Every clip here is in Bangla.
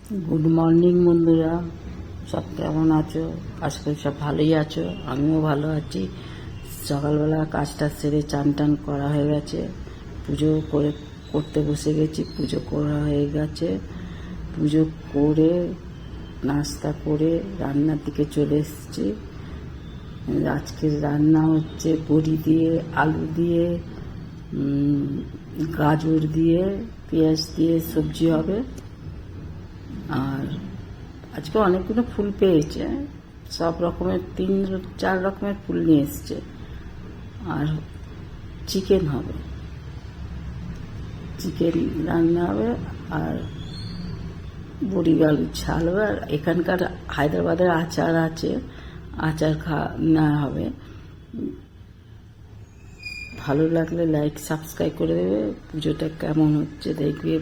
গুড মর্নিং বন্ধুরা, সব কেমন আছো? আশা করি সব ভালোই আছো। আমিও ভালো আছি। সকালবেলা কাজটা সেরে চান টান করা হয়ে গেছে, পুজো করতে বসে গেছি। পুজো করা হয়ে গেছে, পুজো করে নাস্তা করে রান্নার দিকে চলে এসেছি। আজকের রান্না হচ্ছে বড়ি দিয়ে, আলু দিয়ে, গাজর দিয়ে, পেঁয়াজ দিয়ে সবজি হবে। আর আজকে অনেকগুলো ফুল পেয়েছে, সব রকমের 3-4 রকমের ফুল নিয়ে এসছে। আর চিকেন হবে, চিকেন রান্না হবে, আর বড়ি আলু ঝাল হবে। আর এখানকার হায়দ্রাবাদের আচার আছে, আচার নেওয়া হবে। ভালো লাগলে লাইক সাবস্ক্রাইব করে দেবে। পুজোটা কেমন হচ্ছে দেখবে,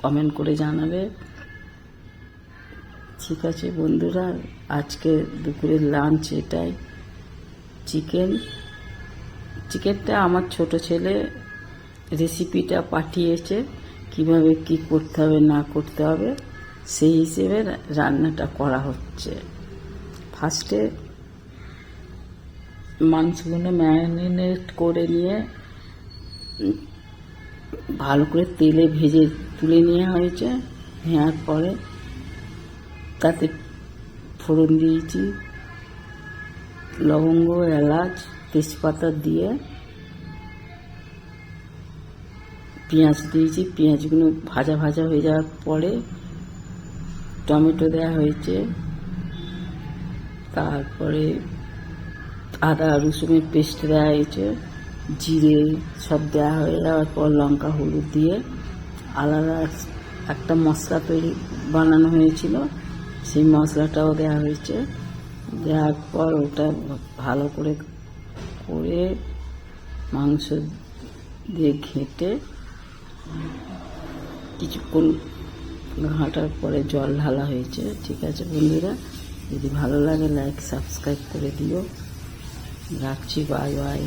কমেন্ট করে জানাবে। ঠিক আছে বন্ধুরা, আজকে দুপুরের লাঞ্চ এটাই, চিকেনটা আমার ছোট ছেলে রেসিপিটা পাঠিয়েছে, কিভাবে কি করতে হবে না করতে হবে সেই হিসেবে রান্নাটা করা হচ্ছে। ফার্স্টে মাংসগুলো ম্যারিনেট করে নিয়ে ভালো করে তেলে ভেজে তুলে নেওয়া হয়েছে। নেওয়ার পরে তাতে ফোড়ন দিয়েছি, লবঙ্গ, এলাচ, তেজপাতা দিয়ে পেঁয়াজ দিয়েছি। পেঁয়াজগুলো ভাজা ভাজা হয়ে যাওয়ার পরে টমেটো দেওয়া হয়েছে, তারপরে আদা রসুনের পেস্ট দেওয়া হয়েছে, জিরে সব দেওয়া হয়ে যাওয়ার পর লঙ্কা হলুদ দিয়ে আলাদা একটা মশলা বানানো হয়েছিল, সেই মশলাটাও দেওয়া হয়েছে। দেওয়ার পর ওটা ভালো করে মাংস দিয়ে ঘেঁটে কিছুক্ষণ ঘাঁটার পরে জল ঢালা হয়েছে। ঠিক আছে বন্ধুরা, যদি ভালো লাগে লাইক সাবস্ক্রাইব করে দিও। রাখছি, বাই বাই।